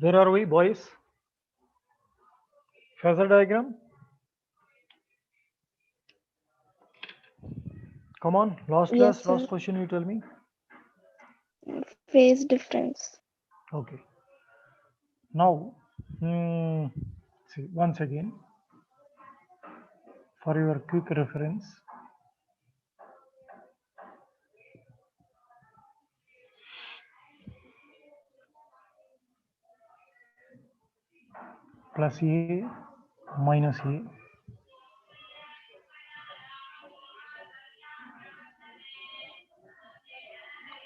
Where are we, boys? Phasor diagram. Come on, last Yes, class, sir. last question you tell me. Phase difference. Okay. Now, see, once again, for your quick reference, plus A minus A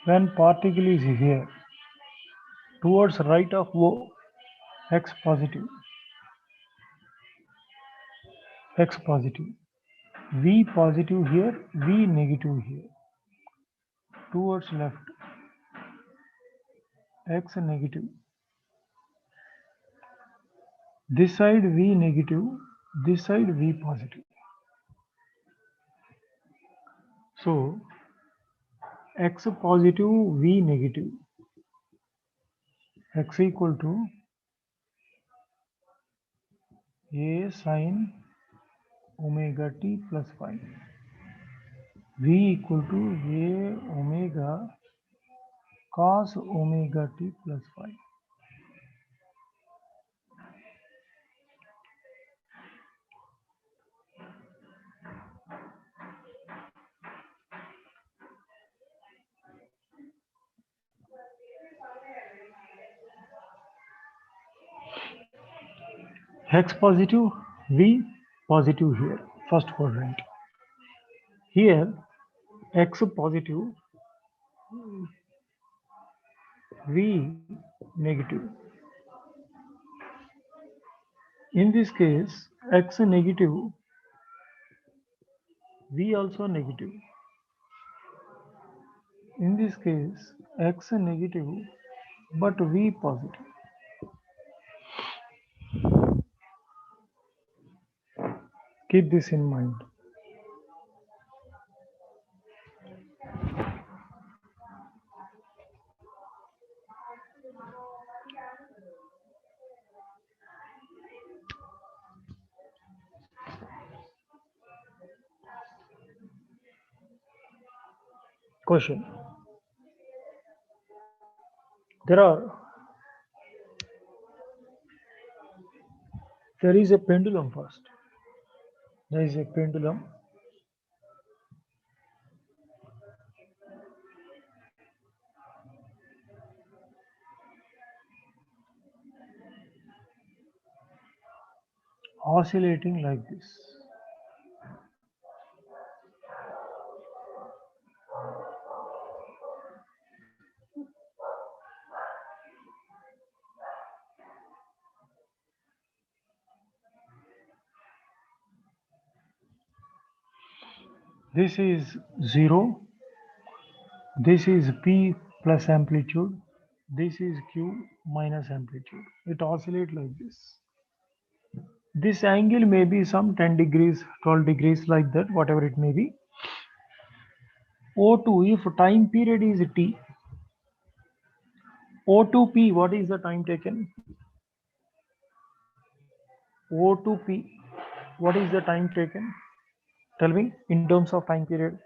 when particle is here towards right of O, x positive, x positive, V positive here, V negative here, towards left, x negative, this side V negative, this side V positive. So x positive, V negative, x equal to A sin omega t plus phi, V equal to A omega cos omega t plus phi. X positive, V positive here, first quadrant. Here, X positive, V negative. In this case, X negative, V also negative. In this case, X negative, but V positive. Keep this in mind. Question. There is a pendulum first. There is a pendulum. Oscillating like this. This is 0. This is P plus amplitude. This is Q minus amplitude. It oscillates like this. This angle may be some 10 degrees, 12 degrees like that, whatever it may be. O2, if time period is T, O2P, what is the time taken? O2P, what is the time taken? Tell me in terms of time period.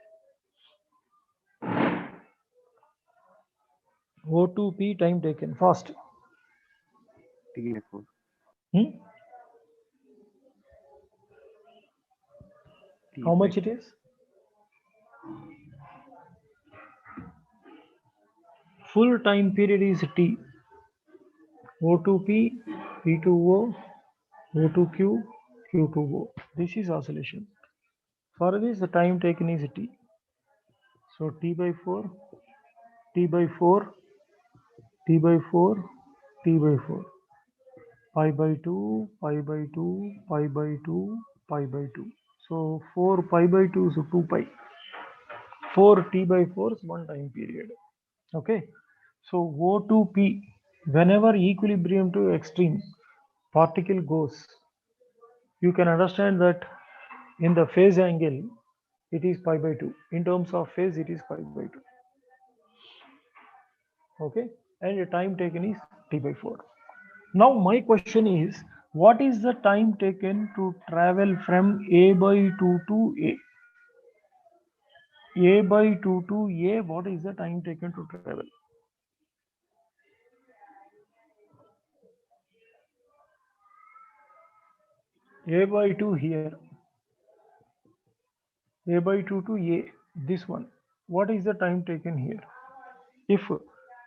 O2P time taken fast. T4. Hmm? How much it is? Full time period is T. O2P, P2O, O2Q, Q2O. This is oscillation. For this, the time taken is T. So T by 4, T by 4, T by 4, T by 4. Pi by 2, pi by 2, pi by 2, pi by 2. So 4 pi by 2, so 2 pi. 4 T by 4 is one time period. Okay. So O2P, whenever equilibrium to extreme particle goes, you can understand that in the phase angle, it is pi by 2. In terms of phase, it is pi by 2. Okay. And the time taken is T by 4. Now my question is, what is the time taken to travel from A by 2 to A? A by 2 to A, what is the time taken to travel? A by 2 here, A by 2 to A, this one. What is the time taken here? If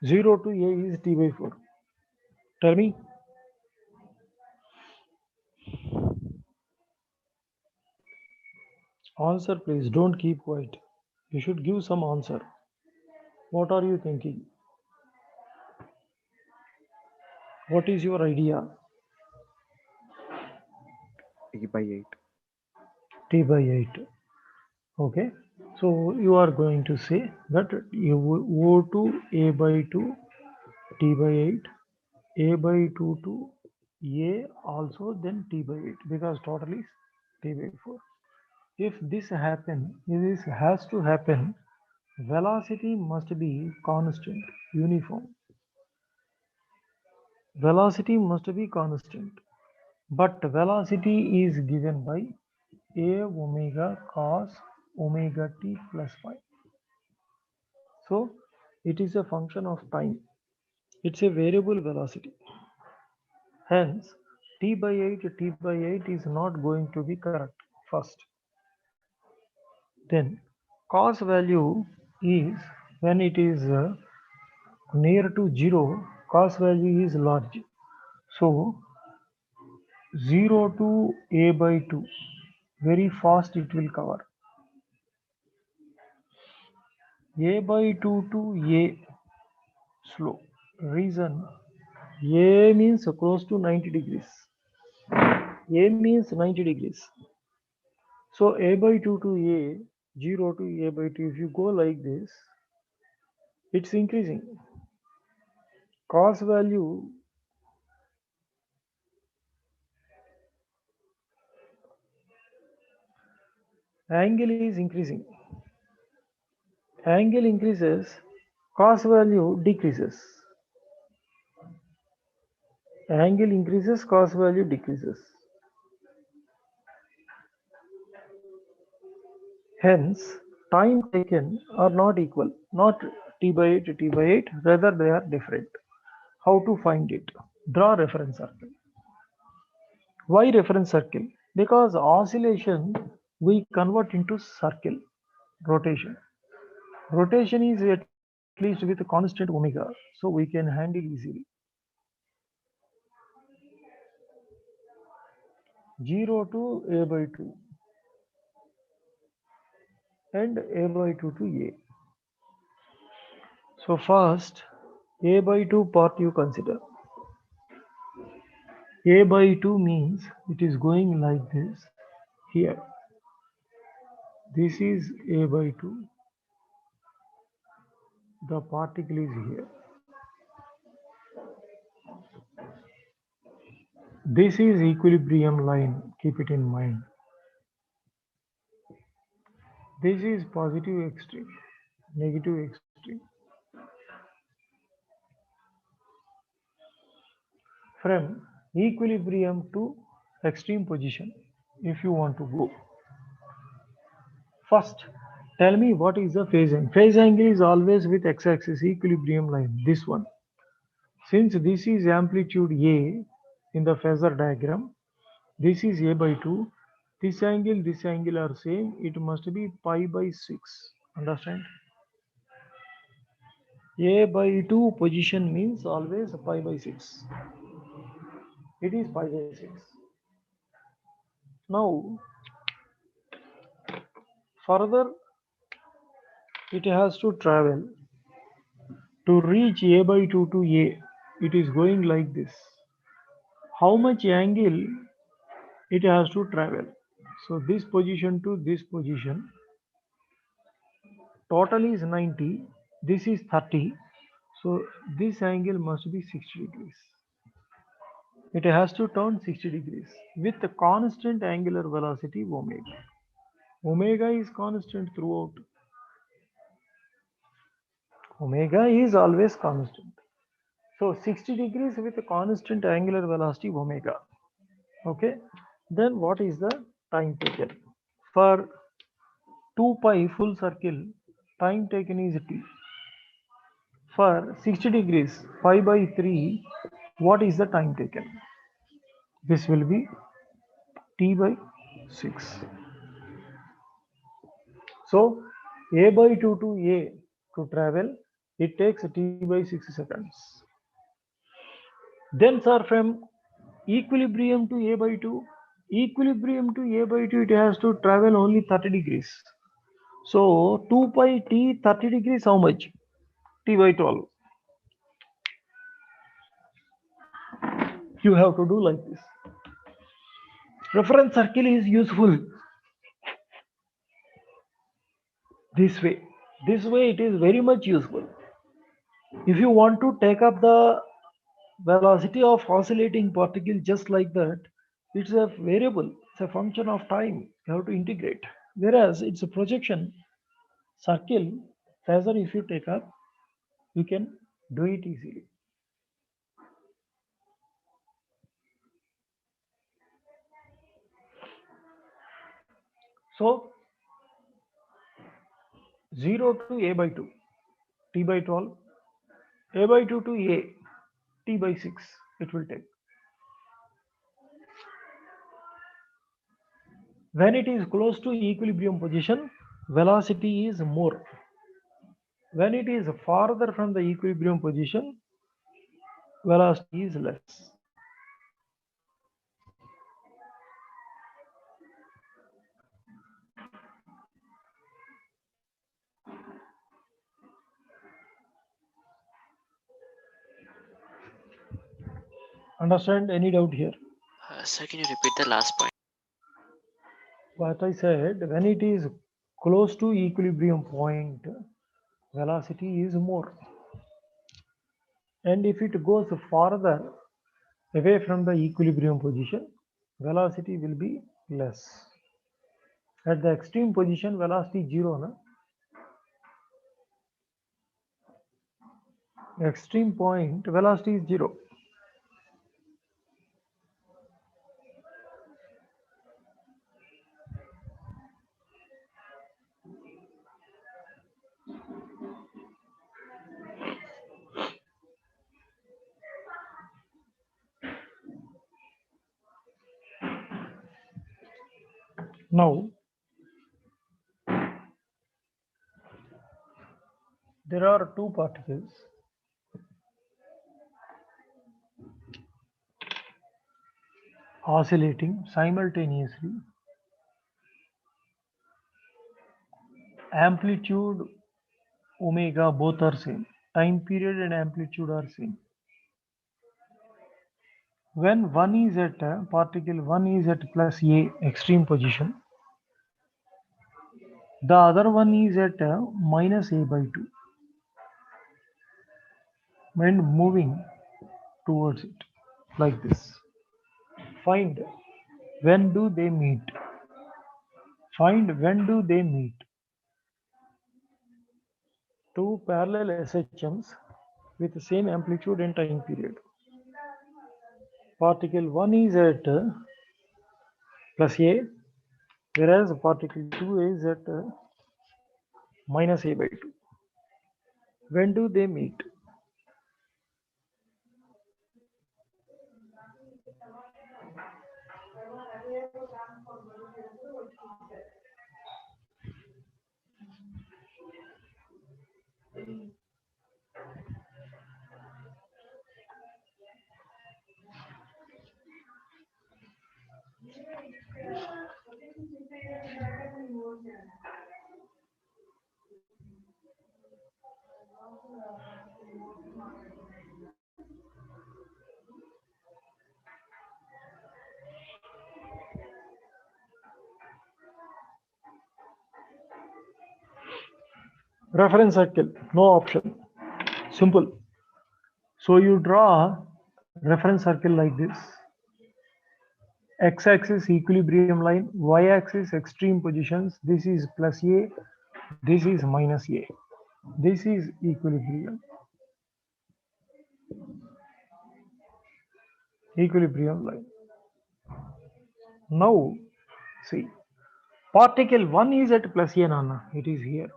0 to A is T by 4. Tell me. Answer please, don't keep quiet. You should give some answer. What are you thinking? What is your idea? T by 8. T by 8. Okay. So you are going to say that you O to A by 2, T by 8, A by 2 to A also then T by 8, because total is T by 4. If this has to happen, velocity must be constant, uniform. Velocity must be constant, but velocity is given by A omega cos omega t plus phi. So it is a function of time. It's a variable velocity. Hence, t by 8 is not going to be correct first. Then cos value is, when it is near to 0, cos value is large. So 0 to A by 2, very fast it will cover. A by 2 to A, slow. Reason, A means close to 90 degrees. A means 90 degrees. So A by 2 to A, 0 to A by 2, if you go like this, it's increasing. Cos value, angle is increasing. Angle increases, cos value decreases. Angle increases, cos value decreases. Hence, time taken are not equal, not T by 8 to T by 8, rather they are different. How to find it? Draw reference circle. Why reference circle? Because oscillation we convert into circle, rotation. Rotation is at least with constant omega, so we can handle easily. 0 to A by 2 and A by 2 to A. So first, A by 2 part you consider. A by 2 means it is going like this here. This is A by 2. The particle is here. This is equilibrium line. Keep it in mind. This is positive extreme, negative extreme. From equilibrium to extreme position, if you want to go. First, tell me what is the phase angle. Phase angle is always with x-axis, equilibrium line, this one. Since this is amplitude A in the phasor diagram, this is A by 2. This angle are same. It must be pi by 6. Understand? A by 2 position means always pi by 6. It is pi by 6. Now, further, it has to travel to reach A by 2 to A. It is going like this. How much angle it has to travel? So, this position to this position, total is 90. This is 30. So, this angle must be 60 degrees. It has to turn 60 degrees with the constant angular velocity omega. Omega is constant throughout. Omega is always constant. So 60 degrees with a constant angular velocity omega. Okay, then what is the time taken? For 2 pi full circle, time taken is t. For 60 degrees, pi by 3, what is the time taken? This will be t by 6. So a by 2 to a to travel, it takes t by 6 seconds. Then sir, from equilibrium to a by 2, equilibrium to a by 2, it has to travel only 30 degrees. So 2 pi t 30 degrees, how much? T by 12. You have to do like this. Reference circle is useful this way. This way it is very much useful. If you want to take up the velocity of oscillating particle just like that, it's a variable, it's a function of time. You have to integrate. Whereas it's a projection circle, phasor if you take up, you can do it easily. So 0 to a by 2, t by 12, a by 2 to a, t by 6, it will take. When it is close to equilibrium position, velocity is more. When it is farther from the equilibrium position, velocity is less. Understand? Any doubt here? Sir, can you repeat the last point? What I said, when it is close to equilibrium point, velocity is more. And if it goes farther away from the equilibrium position, velocity will be less. At the extreme position, velocity is 0. Na? Extreme point, velocity is 0. Now, there are two particles oscillating simultaneously. Amplitude omega both are same. Time period and amplitude are same. When one is at particle 1 is at plus a extreme position, the other one is at minus a by 2 and moving towards it like this. Find when do they meet. Find when do they meet. Two parallel SHMs with the same amplitude and time period. Particle 1 is at plus a, whereas particle 2 is at minus a by 2. When do they meet? Reference circle, no option. Simple. So you draw reference circle like this. X-axis equilibrium line, y-axis extreme positions. This is plus a, this is minus a. This is equilibrium. equilibrium line. Now see, particle 1 is at plus a nana, it is here.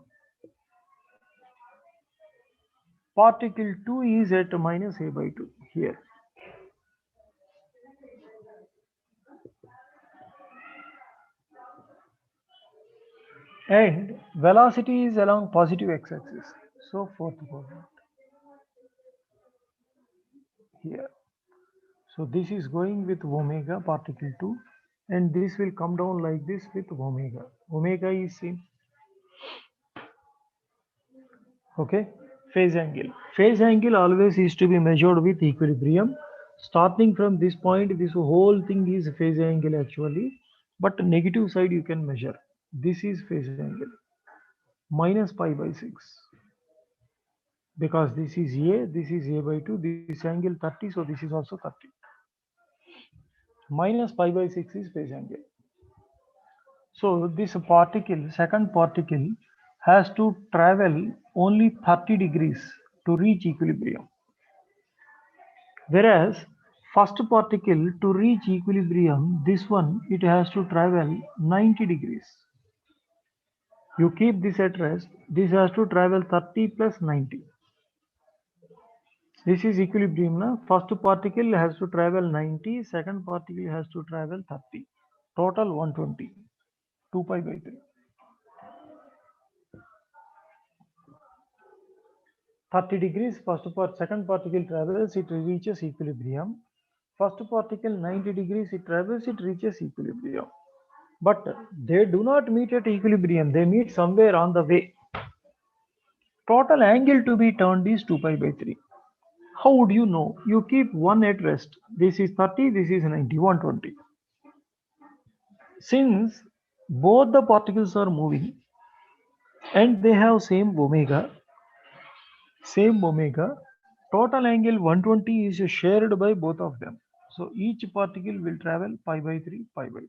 Particle 2 is at minus a by 2 here. And velocity is along positive x-axis. So fourth quadrant here. So this is going with omega particle 2 and this will come down like this with omega. Omega is same. Okay. Phase angle. Phase angle always is to be measured with equilibrium. Starting from this point, this whole thing is phase angle actually. But negative side you can measure. This is phase angle. Minus pi by 6. Because this is a by 2, this angle 30, so this is also 30. Minus pi by 6 is phase angle. So this particle, second particle, has to travel only 30 degrees to reach equilibrium. Whereas first particle to reach equilibrium, this one, it has to travel 90 degrees. You keep this at rest, this has to travel 30 plus 90. This is equilibrium. Na? First particle has to travel 90, second particle has to travel 30. Total 120, 2 pi by 3. 30 degrees, second particle travels, it reaches equilibrium. First particle 90 degrees, it travels, it reaches equilibrium. But they do not meet at equilibrium, they meet somewhere on the way. Total angle to be turned is 2 pi by 3. How would you know? You keep one at rest. This is 30, this is 90, 120. Since both the particles are moving and they have same omega, total angle 120 is shared by both of them. So each particle will travel pi by 3, pi by 3.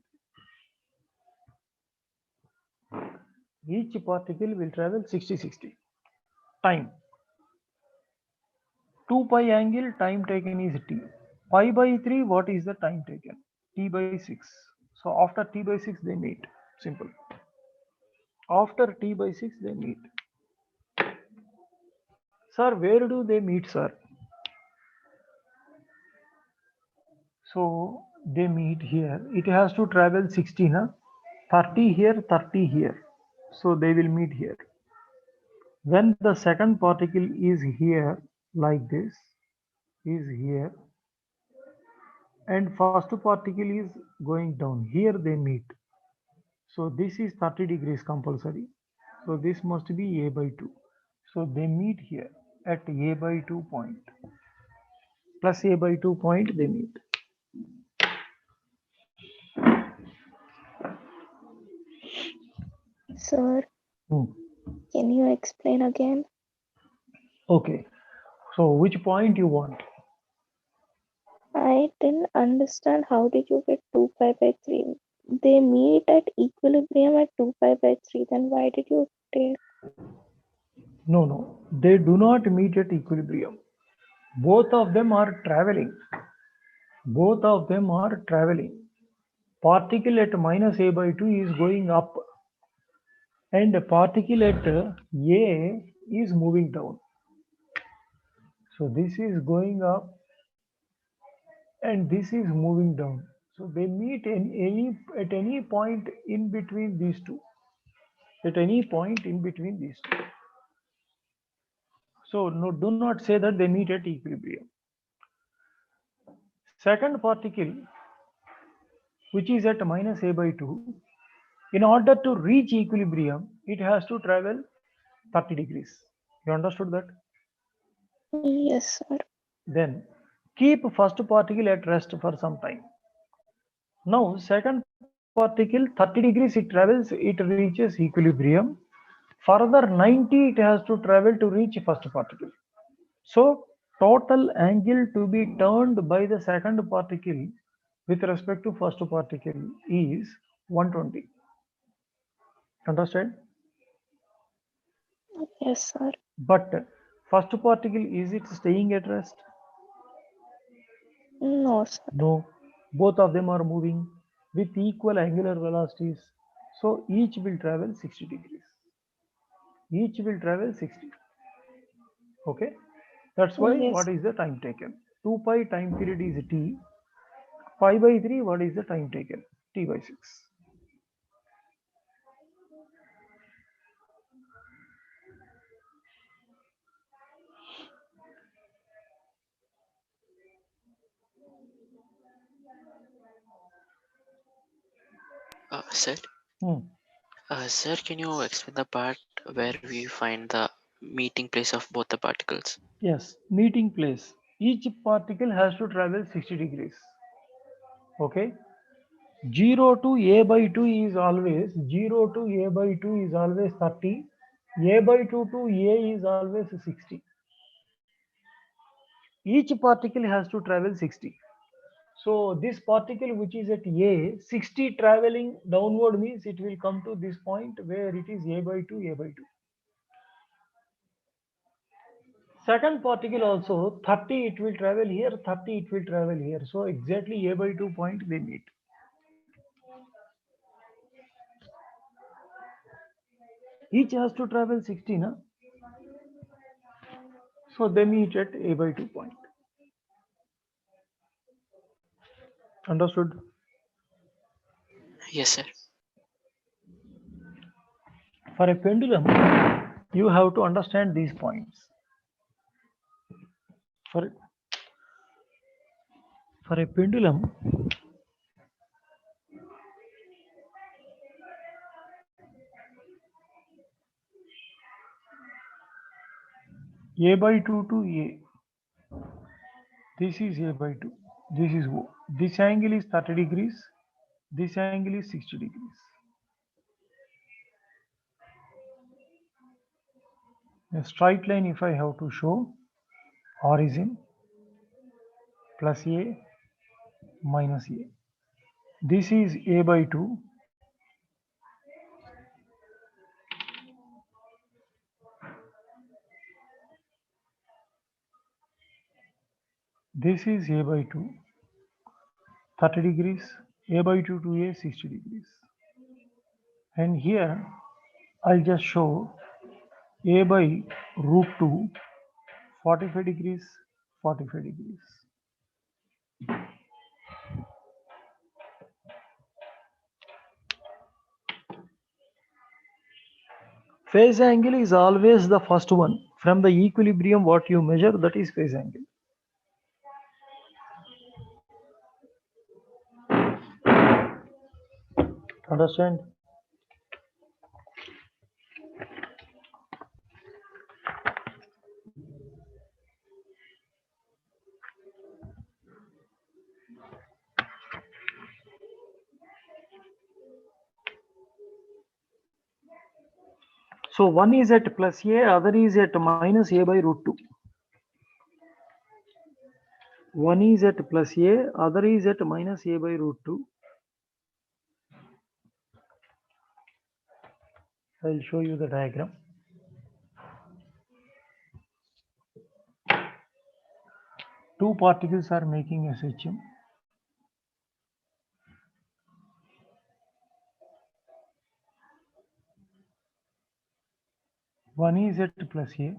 Each particle will travel 60, 60. Time. 2 pi angle, time taken is t. Pi by 3, what is the time taken? T by 6. So after t by 6 they meet. Simple. After t by 6 they meet. Sir, where do they meet, sir? So they meet here. It has to travel 60, na? 30 here, 30 here. So they will meet here. When the second particle is here, like this, is here, and first particle is going down, here they meet. So this is 30 degrees compulsory. So this must be a by 2. So they meet here at a by 2 point. Plus a by 2 point they meet. Sir, can you explain again? Okay. So which point you want? I didn't understand how did you get 2 pi by 3? They meet at equilibrium at 2 pi by 3. Then why did you take? No. They do not meet at equilibrium. Both of them are traveling. Particle at minus a by 2 is going up. And the particle at a is moving down. So this is going up and this is moving down. So they meet at any point in between these two. So no, do not say that they meet at equilibrium. Second particle, which is at minus a by 2, in order to reach equilibrium, it has to travel 30 degrees. You understood that? Yes, sir. Then keep first particle at rest for some time. Now second particle 30 degrees it travels, it reaches equilibrium. Further 90 it has to travel to reach first particle. So total angle to be turned by the second particle with respect to first particle is 120. Understand? Yes, sir. But first particle, is it staying at rest? No, sir. No, both of them are moving with equal angular velocities. So each will travel 60 degrees. Each will travel 60. Okay, that's why Yes. what is the time taken? 2 pi time period is t. Pi by 3, what is the time taken? T by 6. Sir, Hmm. sir, can you explain the part where we find the meeting place of both the particles? Yes, meeting place. Each particle has to travel 60 degrees. Okay. 0 to a by 2 is always 0 to a by 2 is always 30. A by 2 to a is always 60. Each particle has to travel 60. So this particle which is at a 60 traveling downward means it will come to this point where it is a by 2 a by 2. Second particle also 30 it will travel here, 30 it will travel here. So exactly a by 2 point they meet. Each has to travel 60, na? So they meet at a by 2 point. Understood? Yes, sir. For a pendulum, you have to understand these points. For, for a pendulum, a by 2 to a, this is a by 2, this is O. This angle is 30 degrees, this angle is 60 degrees. A straight line if I have to show, origin plus a minus a. This is a by 2. This is a by 2, 30 degrees, a by 2 to a 60 degrees. And here I'll just show a by root 2, 45 degrees, 45 degrees. Phase angle is always the first one. From the equilibrium, what you measure, that is phase angle. Understand? So one is at plus a, other is at minus a by root 2. One is at plus a, other is at minus a by root 2. I'll show you the diagram. Two particles are making SHM. One is at plus a,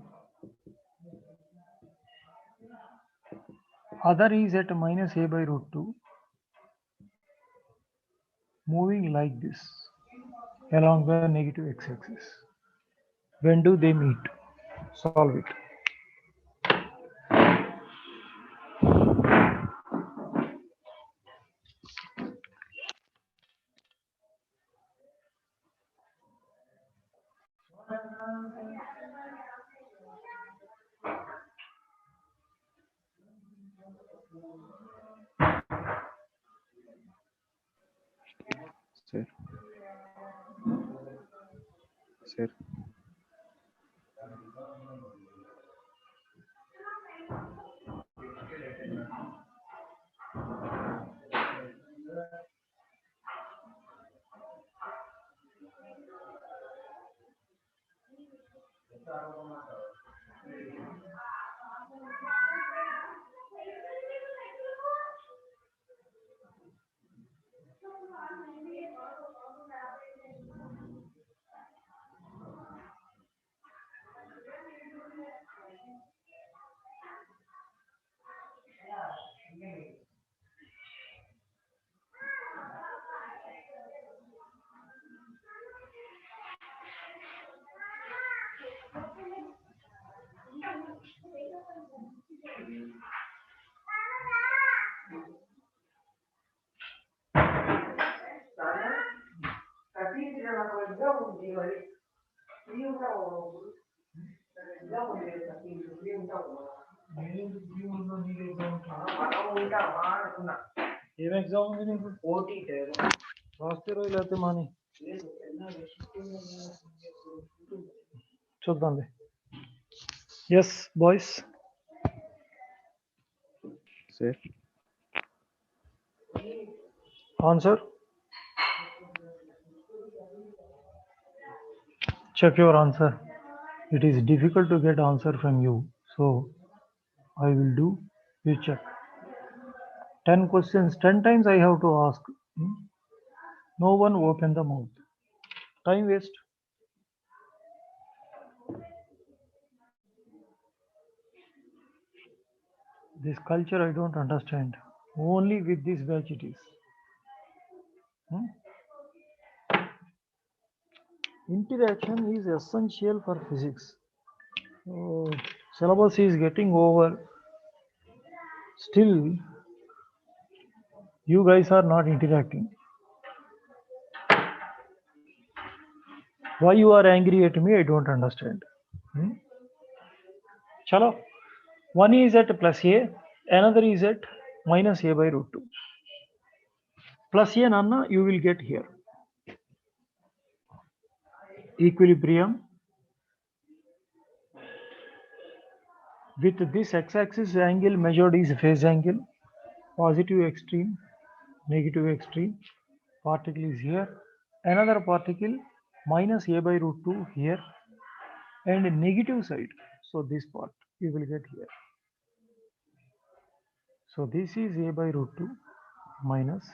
other is at minus a by root 2, moving like this along the negative x-axis. When do they meet? Solve it. Sir. Sir. ఏం exam ఉంది నీకు? రాస్తే రోజు లేకపోతే మాని చూద్దాంలే. Yes boys, Sir. Answer. Check your answer. It is difficult to get answer from you, so I will do. You check. 10 questions, 10 times I have to ask. No one open the mouth. Time waste. This culture I don't understand. Only with this batch it is. Interaction is essential for physics. Syllabus is getting over. Still, you guys are not interacting. Why you are angry at me? I don't understand. Chalo. One is at plus a, another is at minus a by root 2. Plus a nanna you will get here. Equilibrium. With this x-axis angle measured is phase angle. Positive extreme, negative extreme. Particle is here. Another particle minus a by root 2 here. And negative side. So this part you will get here. So this is a by root 2 minus.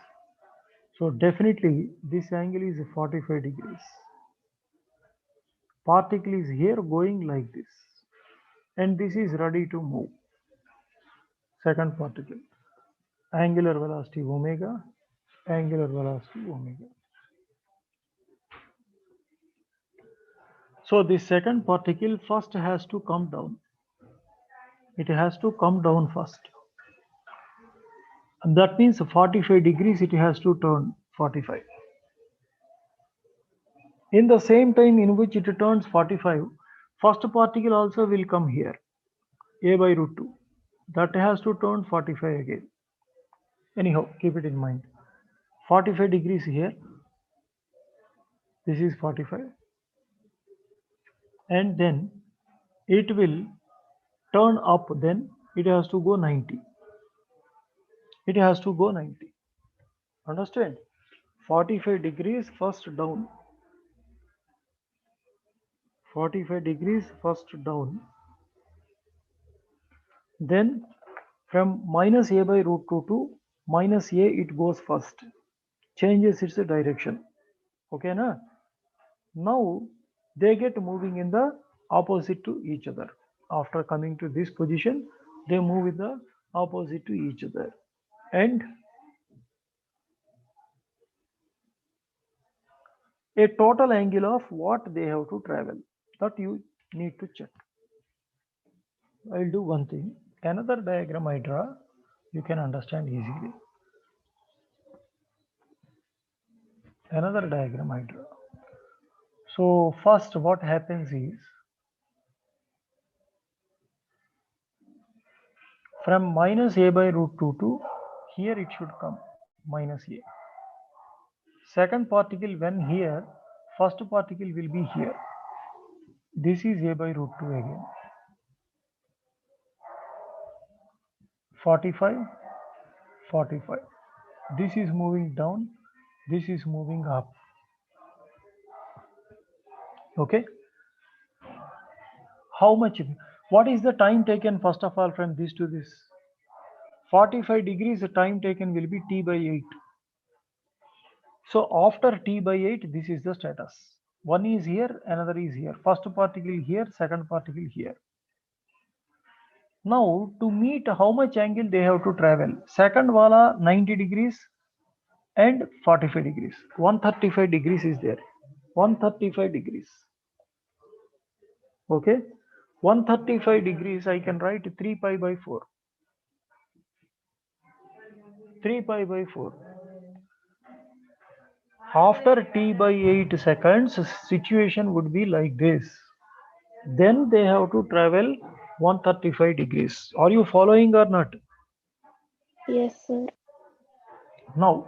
So definitely this angle is 45 degrees. Particle is here going like this. And this is ready to move. Second particle. Angular velocity omega. Angular velocity omega. So this second particle first has to come down. It has to come down first. And that means 45 degrees it has to turn 45. In the same time in which it turns 45, first particle also will come here, a by root 2. That has to turn 45 again. Anyhow, keep it in mind. 45 degrees here. This is 45. And then it will turn up, then it has to go 90. It has to go 90. Understand? 45 degrees first down. 45 degrees first down. Then from minus a by root 2 to minus a it goes first. Changes its direction. Okay, na? Now they get moving in the opposite to each other. After coming to this position, they move with the opposite to each other. And a total angle of what they have to travel, that you need to check. I'll do one thing. Another diagram I draw, you can understand easily. Another diagram I draw. So first what happens is, from minus a by root 2 to here it should come minus a. Second particle when here, first particle will be here. This is a by root 2 again. 45, 45. This is moving down, this is moving up. Okay. How much? What is the time taken first of all from this to this? 45 degrees, the time taken will be t by 8. So after t by 8, this is the status. One is here, another is here. First particle here, second particle here. Now to meet how much angle they have to travel. Second wala 90 degrees and 45 degrees. 135 degrees is there. 135 degrees. Okay. 135 degrees I can write 3 pi by 4. 3 pi by 4. After t by 8 seconds, situation would be like this. Then they have to travel 135 degrees. Are you following or not? Yes, sir. Now,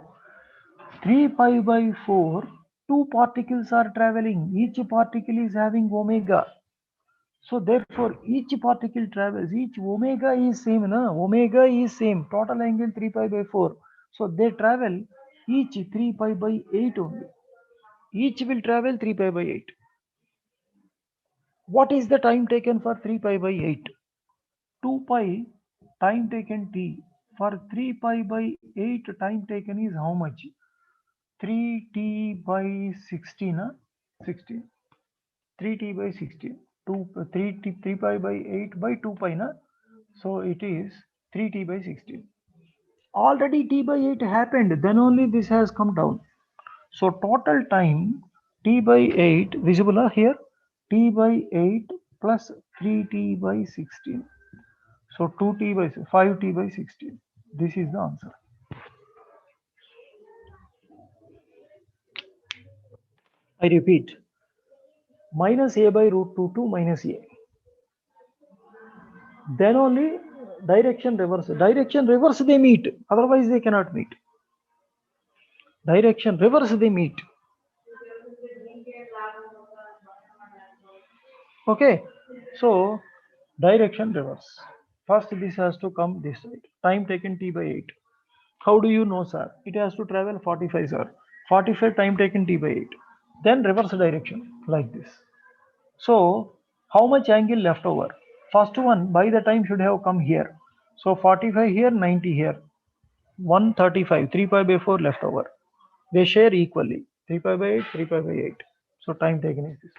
3 pi by 4, two particles are traveling. Each particle is having omega. So therefore, each particle travels. Each omega is same. Na? Omega is same. Total angle 3 pi by 4. So they travel each 3 pi by 8 only. Each will travel 3 pi by 8. What is the time taken for 3 pi by 8? 2 pi time taken t. For 3 pi by 8 time taken is how much? 3t by 16. 16. 3t by 16. 3 pi by 8 by 2 pi. Na? So it is 3t by 16. Already t by 8 happened. Then only this has come down. So total time t by 8 visible here, t by 8 plus 3t by 16. So 2t by 5t by 16. This is the answer. I repeat, minus a by root 2 to minus a. Then only direction reverse. Direction reverse they meet. Otherwise they cannot meet. Direction reverse they meet. Okay, so direction reverse. First this has to come this side. Time taken t by 8. How do you know, sir? It has to travel 45, sir. 45 time taken t by 8. Then reverse direction like this. So how much angle left over? First one by the time should have come here. So 45 here, 90 here. 135, 3 pi by 4 left over. They share equally. 3 pi by 8, 3 pi by 8. So time taken is this.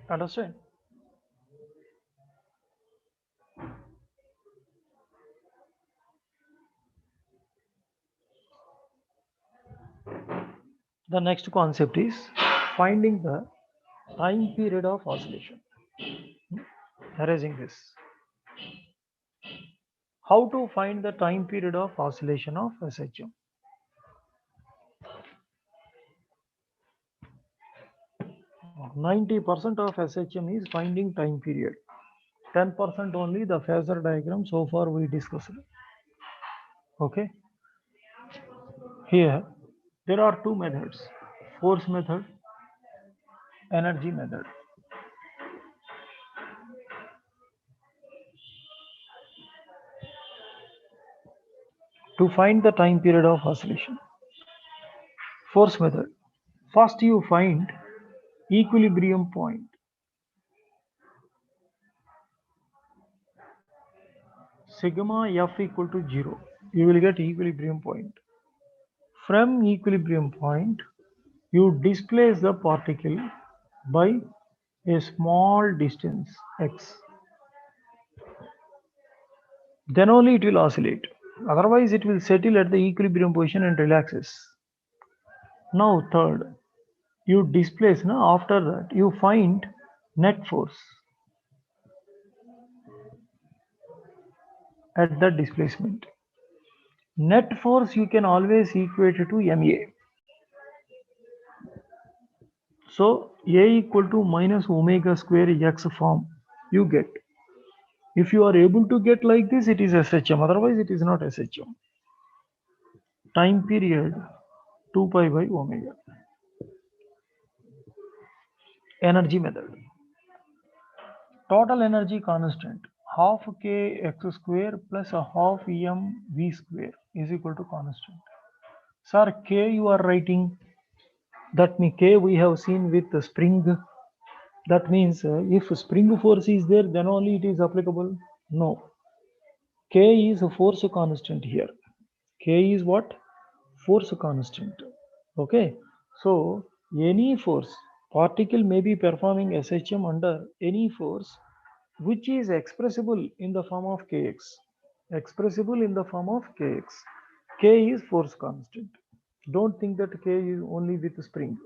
Understand? The next concept is finding the time period of oscillation. Erasing this. How to find the time period of oscillation of SHM? 90% of SHM is finding time period. 10% only the phasor diagram so far we discussed. Okay. Here there are two methods: force method, energy method. To find the time period of oscillation. Force method. First you find equilibrium point. Sigma f equal to 0. You will get equilibrium point. From equilibrium point, you displace the particle by a small distance x. Then only it will oscillate. Otherwise, it will settle at the equilibrium position and relaxes. Now, third, you displace. Now, after that, you find net force at the displacement. Net force you can always equate to MA. So A equal to minus omega square x form you get. If you are able to get like this, it is SHM. Otherwise, it is not SHM. Time period 2 pi by omega. Energy method. Total energy constant half k x square plus a half em v square is equal to constant. Sir, k you are writing. That means k we have seen with the spring. That means if spring force is there, then only it is applicable. No. K is a force constant here. K is what? Force constant. Okay. So any force, particle may be performing SHM under any force which is expressible in the form of Kx. expressible in the form of kx. K is force constant. Don't think that K is only with spring.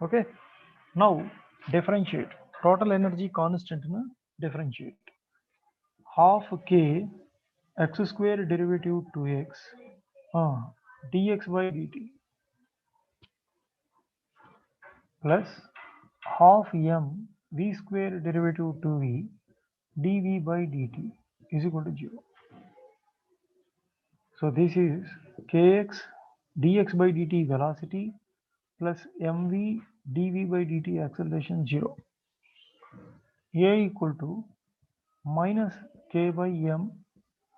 Okay. Now differentiate. Total energy constant na differentiate. Half K x square derivative 2x dx by dt plus half m v square derivative 2v dv by dt is equal to 0. So this is kx dx by dt velocity plus mv dv by dt acceleration 0. A equal to minus k by m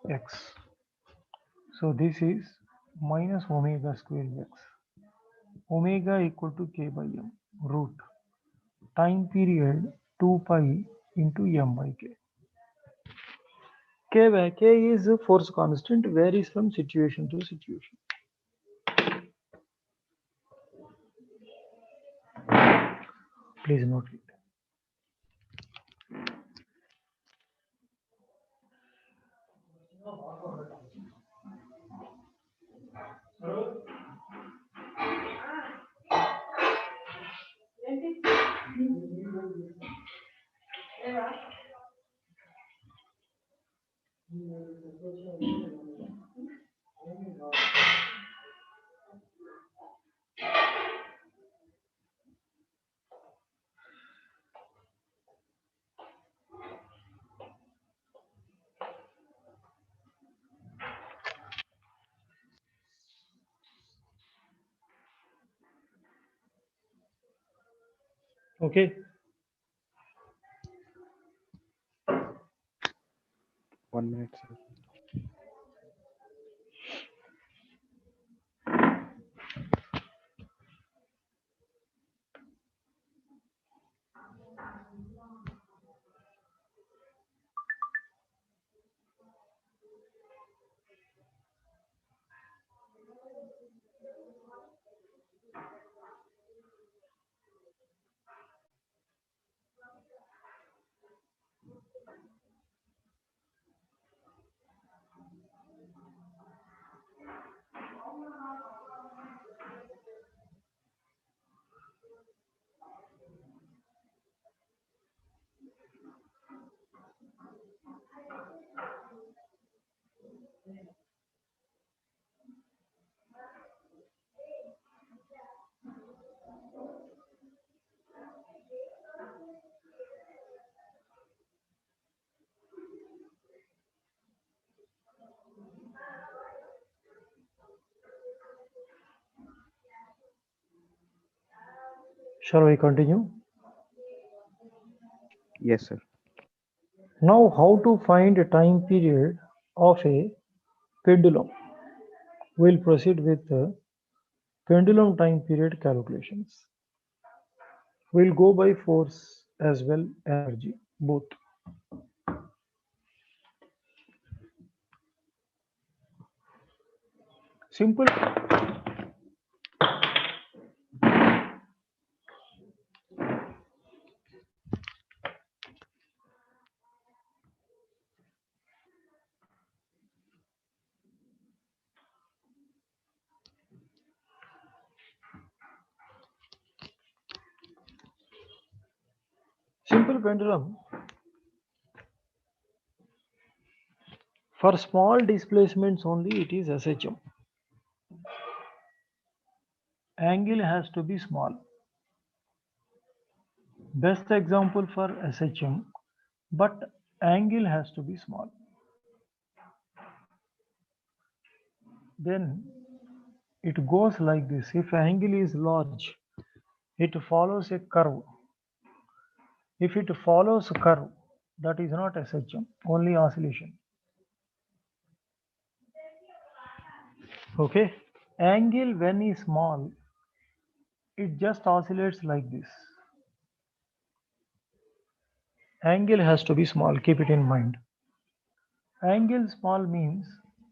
x. So this is minus omega square x. Omega equal to k by m root time period 2 pi into m by k. K is a force constant, varies from situation to situation. Please note it. Okay. 1 minute, sir. Shall we continue? Yes, sir. Now, how to find a time period of a pendulum? We'll proceed with the pendulum time period calculations. We'll go by force as well as energy, both. Simple. Simple pendulum. For small displacements only, it is SHM. Angle has to be small. Best example for SHM, but angle has to be small. Then it goes like this. If angle is large, it follows a curve. If it follows a curve, that is not SHM, only oscillation. Okay. Angle when is small, it just oscillates like this. Angle has to be small, keep it in mind. Angle small means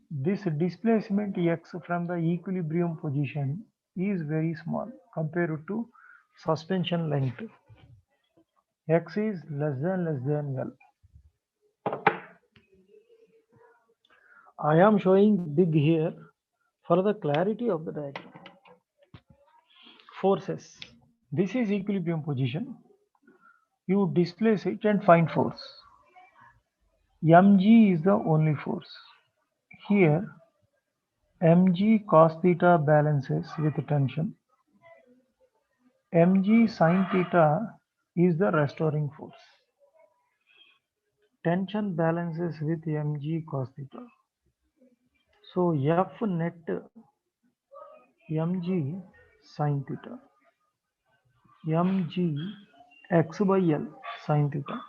this displacement x from the equilibrium position is very small compared to suspension length. X is less than L. I am showing big here for the clarity of the diagram. Forces. This is equilibrium position. You displace it and find force. mg is the only force. Here mg cos theta balances with tension. mg sin theta is the restoring force. Tension balances with mg cos theta. So F net mg sin theta, mg x by L sin theta.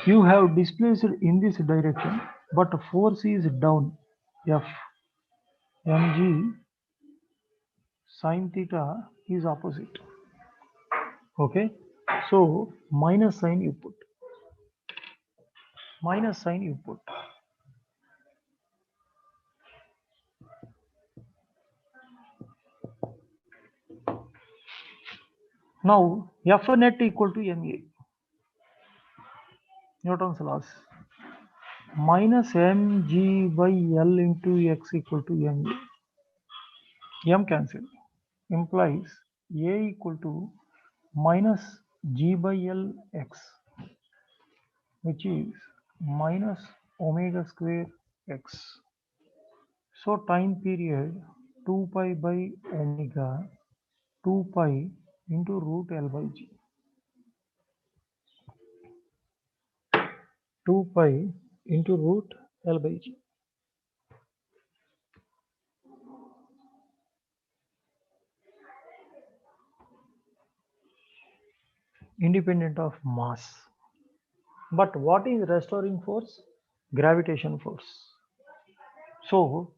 You have displaced in this direction, but force is down. F mg sin theta is opposite. Okay, so minus sign you put. Minus sign you put. Now F net equal to ma. Newton's laws. Minus mg by L into x equal to ma. M cancel. Implies a equal to minus g by L x, which is minus omega square x. So time period 2 pi by omega 2 pi into root L by g. 2 pi into root L by g. Independent of mass. But what is restoring force? Gravitation force. So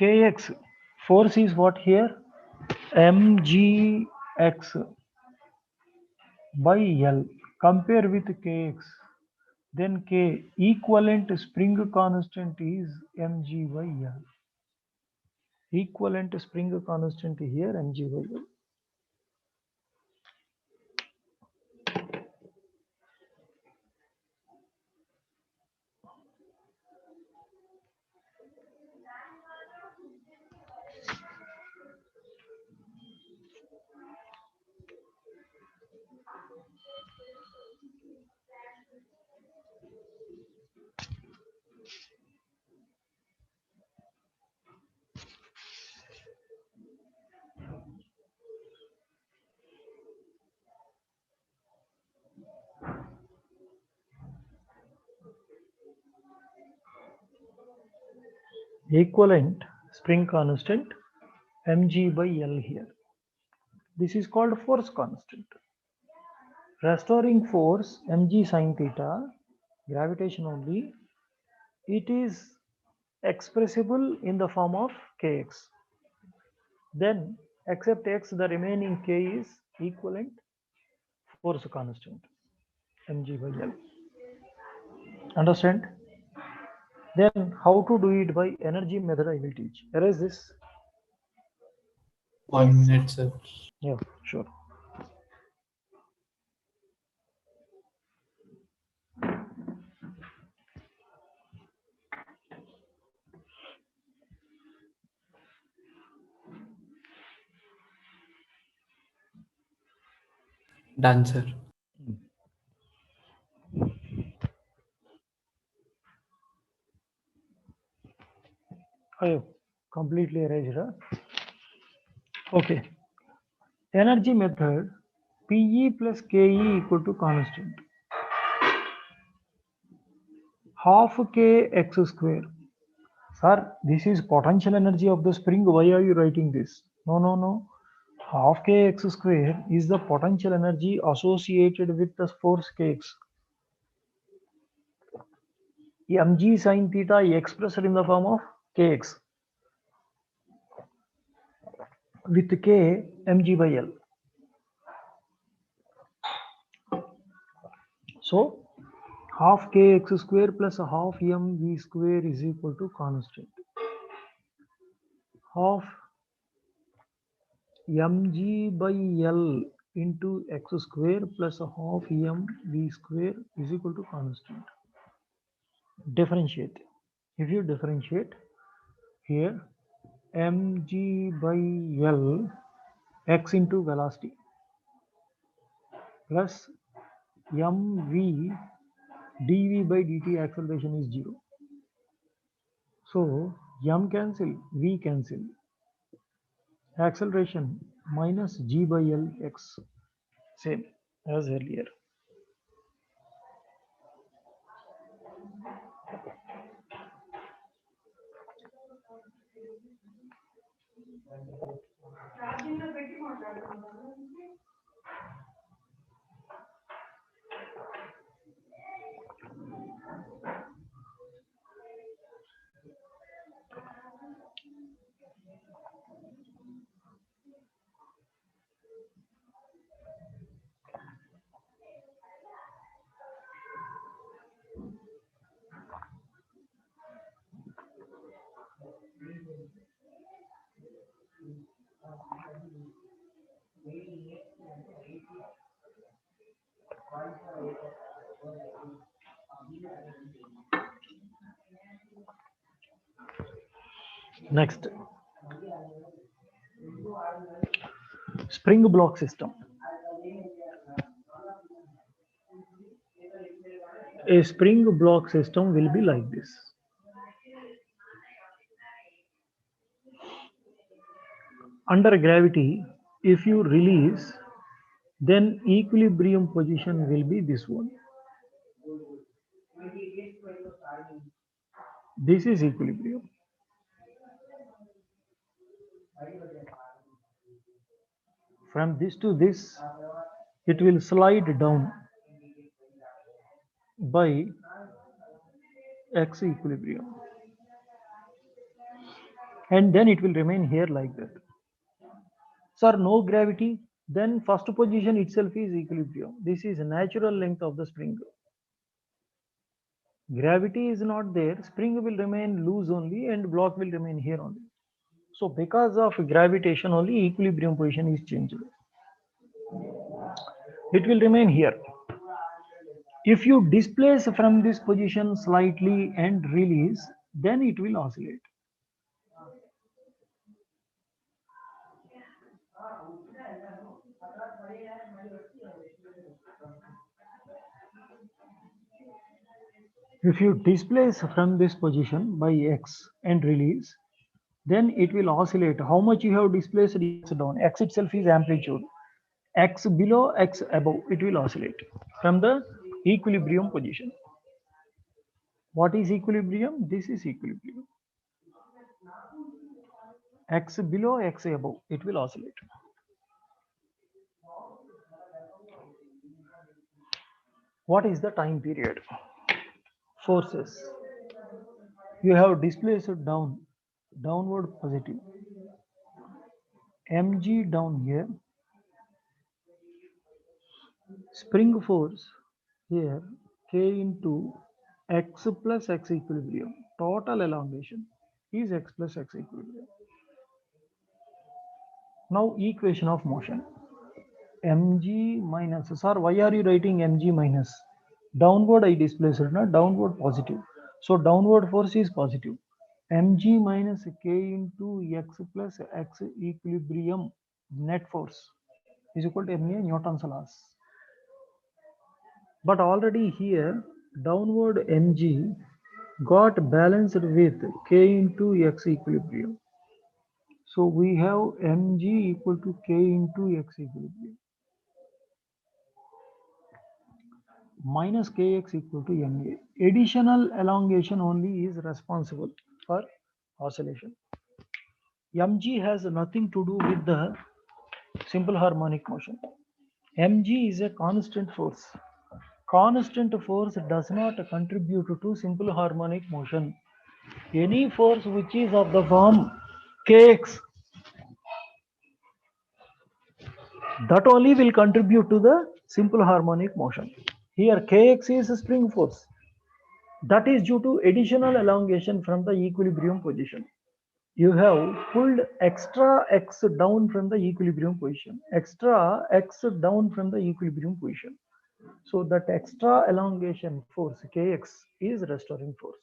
kx force is what here? mgx by L. Compare with kx. Then k equivalent spring constant is mg by L. Equivalent spring constant here mg by L. Equivalent spring constant mg by L here. This is called force constant. Restoring force mg sin theta, gravitation only, it is expressible in the form of kx. Then except x, the remaining k is equivalent force constant mg by L. Understand? Then how to do it by energy method I will teach. Erase this. 1 minute, sir. Yeah, sure. Done, sir. I have completely erased. Okay. Energy method, PE plus KE equal to constant. Half kx square. Sir, this is potential energy of the spring. Why are you writing this? No, no, no. Half kx square is the potential energy associated with the force kx. mg sin theta expressed in the form of kx with k mg by L. So half kx square plus half mv square is equal to constant. Half mg by L into x square plus half mv square is equal to constant. Differentiate. If you differentiate here, mg by L x into velocity plus mv dv by dt acceleration is 0. So m cancel, v cancel. Acceleration minus g by L x, same as earlier. Next, spring block system. A spring block system will be like this. Under gravity, if you release, then equilibrium position will be this one. This is equilibrium. From this to this, it will slide down by x equilibrium, and then it will remain here like that. Sir, no gravity, then first position itself is equilibrium. This is natural length of the spring. Gravity is not there, spring will remain loose only and block will remain here only. So because of gravitation only, equilibrium position is changed. It will remain here. If you displace from this position slightly and release, then it will oscillate. If you displace from this position by x and release, then it will oscillate. How much you have displaced x down? X itself is amplitude. X below, x above, it will oscillate from the equilibrium position. What is equilibrium? This is equilibrium. X below, x above, it will oscillate. What is the time period? Forces. You have displaced downward positive. Mg down here. Spring force here, K into x plus x equilibrium. Total elongation is x plus x equilibrium. Now equation of motion. Mg minus, sir, why are you writing Mg minus? Downward I displaced, not downward positive. So downward force is positive. Mg minus K into x plus x equilibrium net force is equal to Ma Newton's laws. But already here downward Mg got balanced with K into x equilibrium. So we have Mg equal to K into x equilibrium minus Kx equal to Ma. Additional elongation only is responsible for oscillation. Mg has nothing to do with the simple harmonic motion. Mg is a constant force. Constant force does not contribute to simple harmonic motion. Any force which is of the form Kx, that only will contribute to the simple harmonic motion. Here Kx is a spring force. That is due to additional elongation from the equilibrium position. You have pulled extra x down from the equilibrium position. Extra x down from the equilibrium position. So that extra elongation force Kx is restoring force.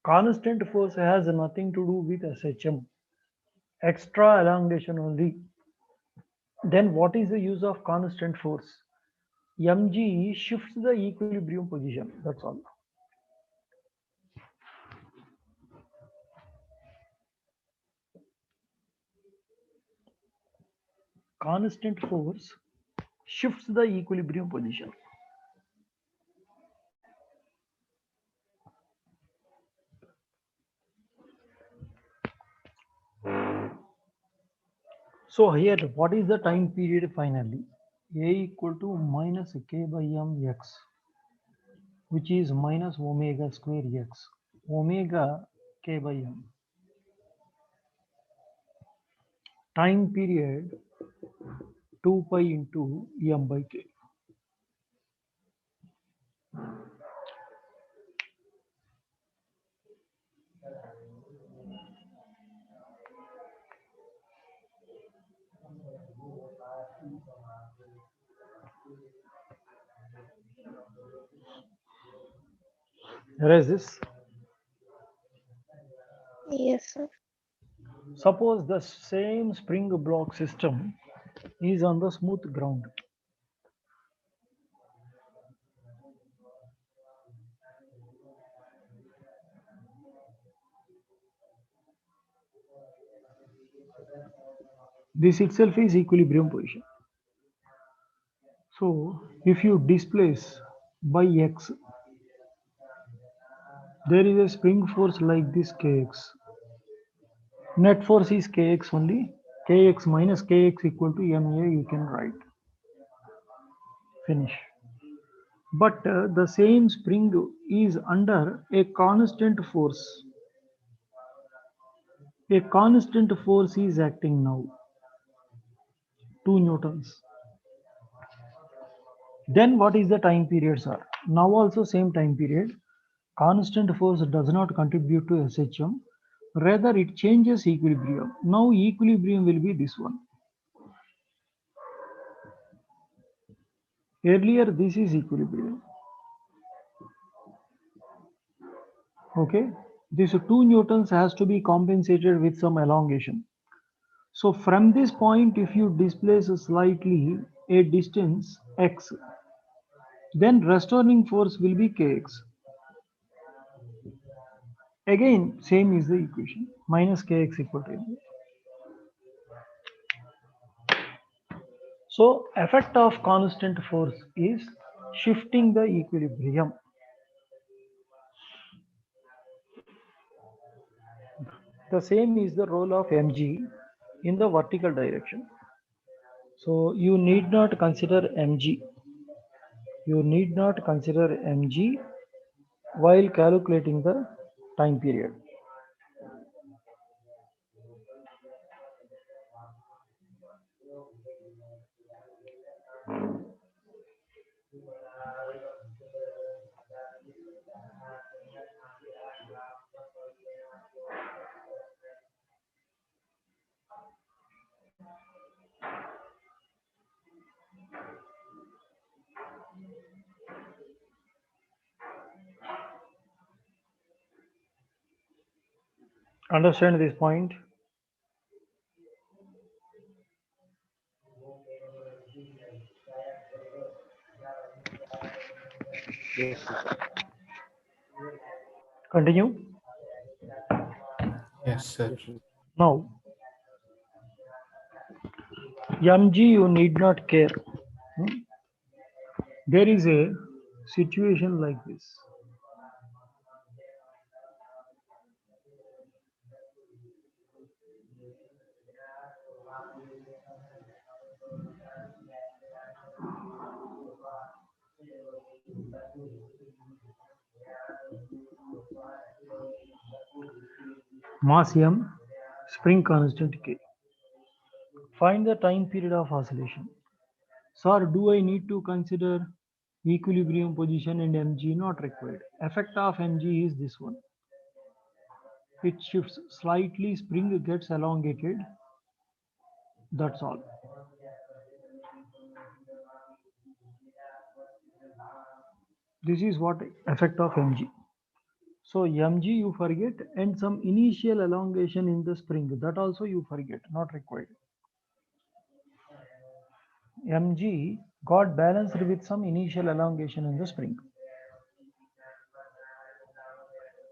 Constant force has nothing to do with SHM, extra elongation only. Then what is the use of constant force? mg shifts the equilibrium position, that's all. Constant force shifts the equilibrium position. So here, what is the time period finally? A equal to minus k by m x, which is minus omega square x, omega k by m. Time period 2 pi into m by k. Erase this. Yes, sir. Suppose the same spring block system is on the smooth ground. This itself is equilibrium position. So if you displace by x, there is a spring force like this kx. Net force is kx only. Kx minus kx equal to ma, you can write. Finish. But the same spring is under a constant force. A constant force is acting now, 2 newtons. Then what is the time period, sir? Now also same time period. Constant force does not contribute to SHM. Rather, it changes equilibrium. Now equilibrium will be this one. Earlier, this is equilibrium. Okay. This 2 newtons has to be compensated with some elongation. So from this point, if you displace slightly a distance x, then restoring force will be kx. Again, same is the equation, minus kx equal to ma. So effect of constant force is shifting the equilibrium. The same is the role of mg in the vertical direction. So you need not consider mg. You need not consider mg while calculating the time period. Understand this point? Yes, sir. Continue. Yes, sir. Yes, sir. Now, mg you need not care. There is a situation like this. Mass m, spring constant k. Find the time period of oscillation. Sir, do I need to consider equilibrium position and mg? Not required. Effect of mg is this one. It shifts slightly, spring gets elongated. That's all. This is what effect of mg. So mg you forget, and some initial elongation in the spring, that also you forget, not required. mg got balanced with some initial elongation in the spring.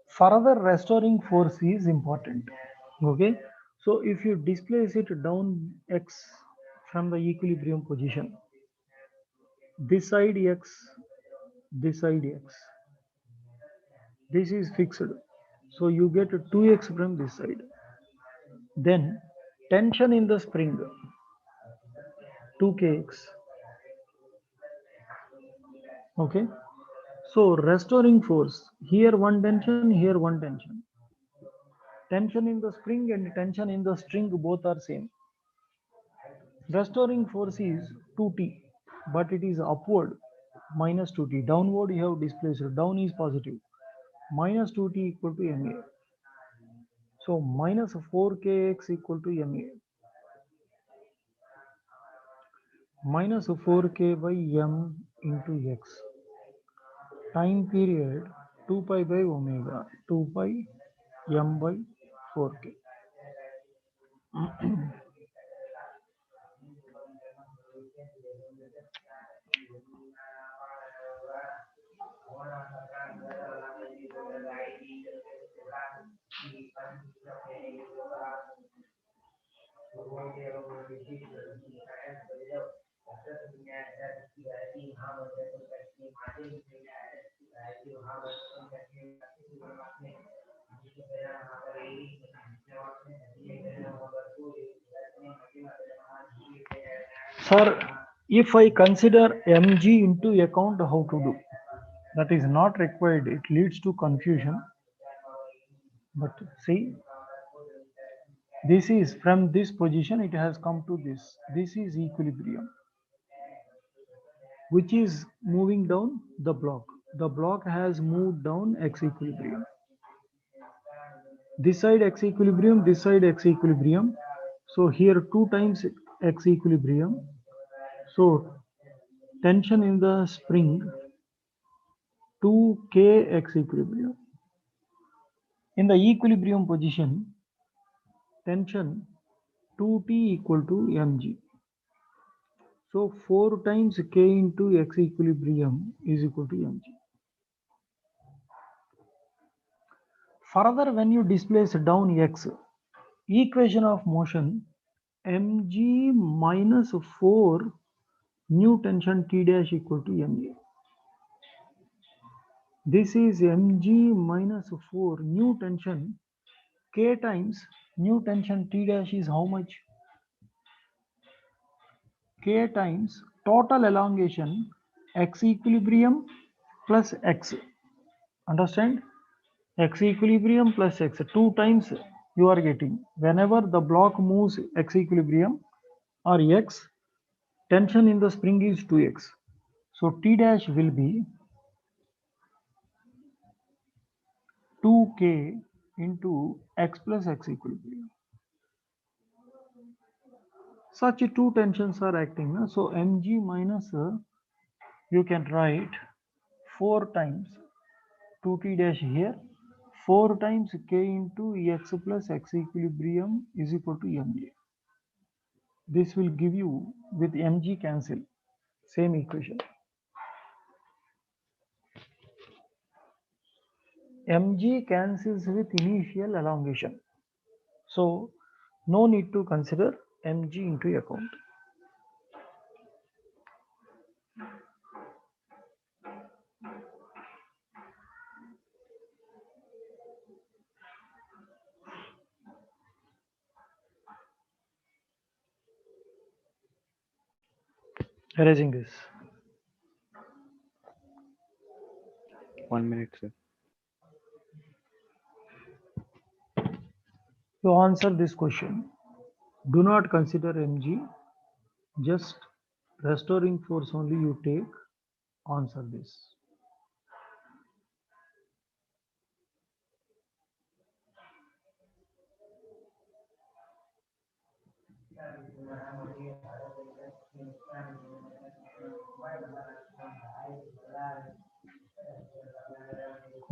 Further restoring force is important. Okay, so if you displace it down x from the equilibrium position, this side x, this side x, this is fixed, so you get 2x from this side. Then tension in the spring 2kx. Okay, so restoring force, here one tension, here one tension. Tension in the spring and tension in the string both are same. Restoring force is 2t, but it is upward minus 2t. Downward you have displaced, down is positive. Minus 2t equal to ma. So minus 4kx equal to ma. Minus 4k by m into x. Time period 2 pi by omega, 2 pi m by 4k. Sir, if I consider mg into account, how to do? That is not required, it leads to confusion. But see, this is from this position, it has come to this. This is equilibrium, which is moving down the block. The block has moved down x equilibrium. This side x equilibrium, this side x equilibrium. So here 2 times x equilibrium. So tension in the spring 2k x equilibrium. In the equilibrium position, tension 2t equal to mg. So 4 times k into x equilibrium is equal to mg. Further, when you displace down x, equation of motion mg minus 4 new tension t dash equal to ma. This is mg minus 4 new tension k times new tension t dash is how much? K times total elongation x equilibrium plus x. Understand? X equilibrium plus x. 2 times you are getting. Whenever the block moves x equilibrium or x, tension in the spring is 2x. So T dash will be 2k into x plus x equilibrium. Such two tensions are acting. So mg minus you can write 4 times 2t dash here, 4 times k into x plus x equilibrium is equal to ma. This will give you with mg cancel, same equation. mg cancels with initial elongation. So no need to consider mg into account. Erasing this. 1 minute, sir. To answer this question, do not consider mg, just restoring force only you take. Answer this.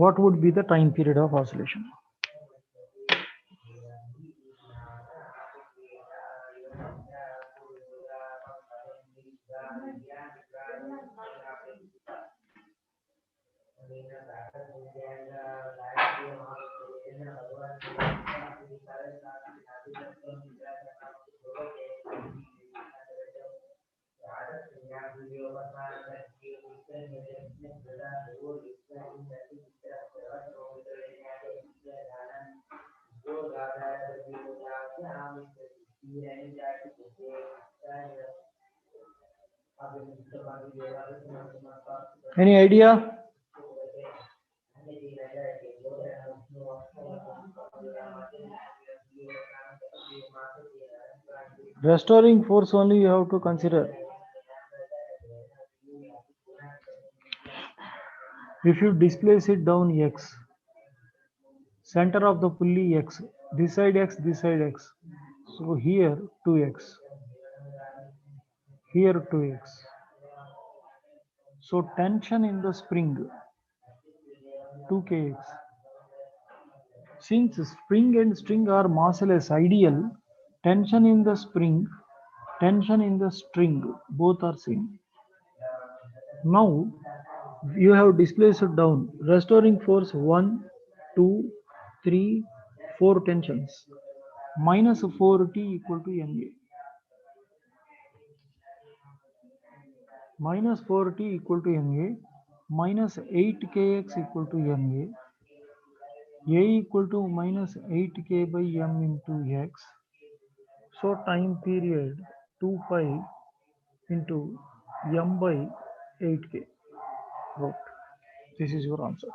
what would be the time period of oscillation? Any idea? Restoring force only you have to consider. If you displace it down x, center of the pulley x, this side x, this side x. So here 2x, here 2x. So tension in the spring 2kx. Since spring and string are massless ideal, tension in the spring, tension in the string, both are same. Now you have displaced it down. Restoring force 1, 2, 3, 4 tensions. Minus 4t equal to Ma. Minus 4t equal to Ma. Minus 8kx equal to Ma. A equal to minus 8k by m into x. So time period 2 pi into m by 8k. Right. This is your answer.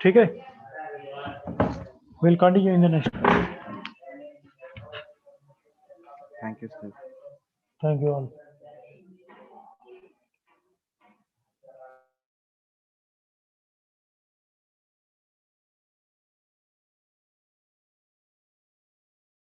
ठीक है, we'll continue in the next. Thank you, sir. Thank you all.